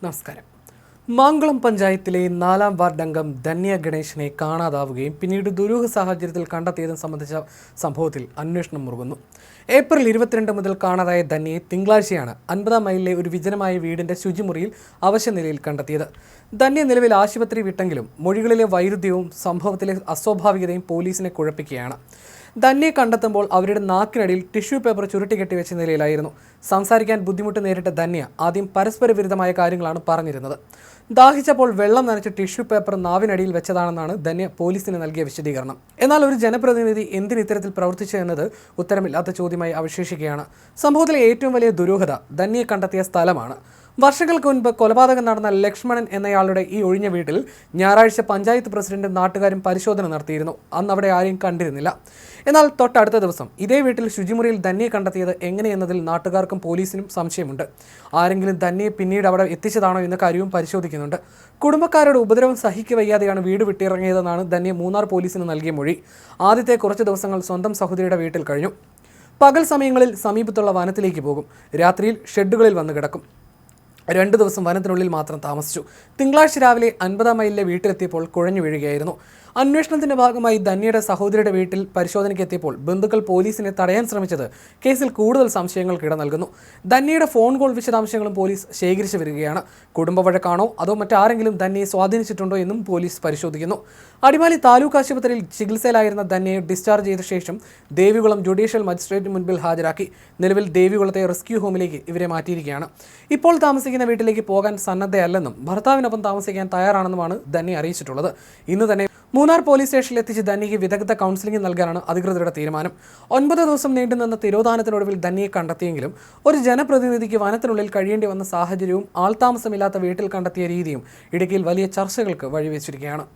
നമസ്കാരം. മാങ്കുളം പഞ്ചായത്തിലെ 4-ാം വാർഡ് അംഗം ധന്യ ഗണേശനെ കാണാതാവുകയും പിന്നീട് ദുരൂഹ സാഹചര്യത്തിൽ കണ്ടെത്തിയതും സംബന്ധിച്ച സംഭവത്തിൽ അന്വേഷണം മുറുകുന്നു. ഏപ്രിൽ 22 മുതൽ കാണാതായ ധന്യയെ തിങ്കളാഴ്ചയാണ് 50-ാം മൈലിലെ ഒരു വിജനമായ വീടിന്റെ ശുചിമുറിയിൽ അവശനിലയിൽ കണ്ടെത്തിയത്. ധന്യ നിലവിൽ ആശുപത്രി വിട്ടെങ്കിലും മൊഴികളിലെ വൈരുദ്ധ്യവും സംഭവത്തിലെ അസ്വാഭാവികതയും പോലീസിനെ കുഴപ്പിക്കുകയാണ്. ധന്യയെ കണ്ടെത്തുമ്പോൾ അവരുടെ നാക്കിനടിയിൽ ടിഷ്യൂ പേപ്പർ ചുരുട്ടിക്കെട്ടി വെച്ച നിലയിലായിരുന്നു. സംസാരിക്കാൻ ബുദ്ധിമുട്ട് നേരിട്ട ധന്യ ആദ്യം പരസ്പര വിരുദ്ധമായ കാര്യങ്ങളാണ് പറഞ്ഞിരുന്നത്. ദാഹിച്ചപ്പോൾ വെള്ളം നനച്ച് ടിഷ്യൂ പേപ്പർ നാവിനടിയിൽ വെച്ചതാണെന്നാണ് ധന്യ പോലീസിന് നൽകിയ വിശദീകരണം. എന്നാൽ ഒരു ജനപ്രതിനിധി എന്തിന് ഇത്തരത്തിൽ പ്രവർത്തിച്ചു എന്നത് ഉത്തരമില്ലാത്ത ചോദ്യമായി അവശേഷിക്കുകയാണ്. സംഭവത്തിലെ ഏറ്റവും വലിയ ദുരൂഹത ധന്യയെ കണ്ടെത്തിയ സ്ഥലമാണ്. വർഷങ്ങൾക്ക് മുൻപ് കൊലപാതകം നടന്ന ലക്ഷ്മണൻ എന്നയാളുടെ ഈ ഒഴിഞ്ഞ വീട്ടിൽ ഞായറാഴ്ച പഞ്ചായത്ത് പ്രസിഡന്റും നാട്ടുകാരും പരിശോധന നടത്തിയിരുന്നു. അന്ന് അവിടെ ആരെയും കണ്ടിരുന്നില്ല. എന്നാൽ തൊട്ടടുത്ത ദിവസം ഇതേ വീട്ടിൽ ശുചിമുറിയിൽ ധന്യയെ കണ്ടെത്തിയത് എങ്ങനെയെന്നതിൽ നാട്ടുകാർക്കും പോലീസിനും സംശയമുണ്ട്. ആരെങ്കിലും ധന്യയെ പിന്നീട് അവിടെ എത്തിച്ചതാണോ എന്ന കാര്യവും പരിശോധിക്കുന്നുണ്ട്. കുടുംബക്കാരുടെ ഉപദ്രവം സഹിക്കവയ്യാതെയാണ് വീട് വിട്ടിറങ്ങിയതെന്നാണ് ധന്യ മൂന്നാർ പോലീസിന് നൽകിയ മൊഴി. ആദ്യത്തെ കുറച്ച് ദിവസങ്ങൾ സ്വന്തം സഹോദരിയുടെ വീട്ടിൽ കഴിഞ്ഞു. പകൽ സമയങ്ങളിൽ സമീപത്തുള്ള വനത്തിലേക്ക് പോകും. രാത്രിയിൽ ഷെഡുകളിൽ വന്ന് കിടക്കും. 2 ദിവസം വനത്തിനുള്ളിൽ മാത്രം താമസിച്ചു. തിങ്കളാഴ്ച രാവിലെ 50-ാം മൈലിലെ വീട്ടിലെത്തിയപ്പോൾ കുഴഞ്ഞു വീഴുകയായിരുന്നു. അന്വേഷണത്തിന്റെ ഭാഗമായി ധന്യയുടെ സഹോദരിയുടെ വീട്ടിൽ പരിശോധനയ്ക്ക് എത്തിയപ്പോൾ ബന്ധുക്കൾ പോലീസിനെ തടയാൻ ശ്രമിച്ചത് കേസിൽ കൂടുതൽ സംശയങ്ങൾക്ക് ഇട നൽകുന്നു. ധന്യയുടെ ഫോൺ കോൾ വിശദാംശങ്ങളും പോലീസ് ശേഖരിച്ചു വരികയാണ്. കുടുംബ വഴക്കാണോ അതോ മറ്റാരെങ്കിലും ധന്യയെ സ്വാധീനിച്ചിട്ടുണ്ടോ എന്നും പോലീസ് പരിശോധിക്കുന്നു. അടിമാലി താലൂക്ക് ആശുപത്രിയിൽ ചികിത്സയിലായിരുന്ന ധന്യയെ ഡിസ്ചാർജ് ചെയ്ത ശേഷം ദേവികുളം ജുഡീഷ്യൽ മജിസ്ട്രേറ്റ് മുൻപിൽ ഹാജരാക്കി. നിലവിൽ ദേവികുളത്തെ റെസ്ക്യൂ ഹോമിലേക്ക് ഇവരെ മാറ്റിയിരിക്കുകയാണ്. ഇപ്പോൾ താമസിക്കുന്ന വീട്ടിലേക്ക് പോകാൻ സന്നദ്ധയല്ലെന്നും ഭർത്താവിനൊപ്പം താമസിക്കാൻ തയ്യാറാണെന്നുമാണ് ധന്യ അറിയിച്ചിട്ടുള്ളത്. ഇന്ന് തന്നെ മൂന്നാർ പോലീസ് സ്റ്റേഷനിൽ എത്തിച്ച് ധന്യയ്ക്ക് വിദഗ്ധ കൗൺസിലിംഗ് നൽകാനാണ് അധികൃതരുടെ തീരുമാനം. 9 ദിവസം നീണ്ടുനിന്ന തിരോധാനത്തിനൊടുവിൽ ധന്യയെ കണ്ടെത്തിയെങ്കിലും ഒരു ജനപ്രതിനിധിക്ക് വനത്തിനുള്ളിൽ കഴിയേണ്ടി വന്ന സാഹചര്യവും ആൾതാമസമില്ലാത്ത വീട്ടിൽ കണ്ടെത്തിയ രീതിയും ഇടുക്കിയിൽ വലിയ ചർച്ചകൾക്ക് വഴിവെച്ചിരിക്കുകയാണ്.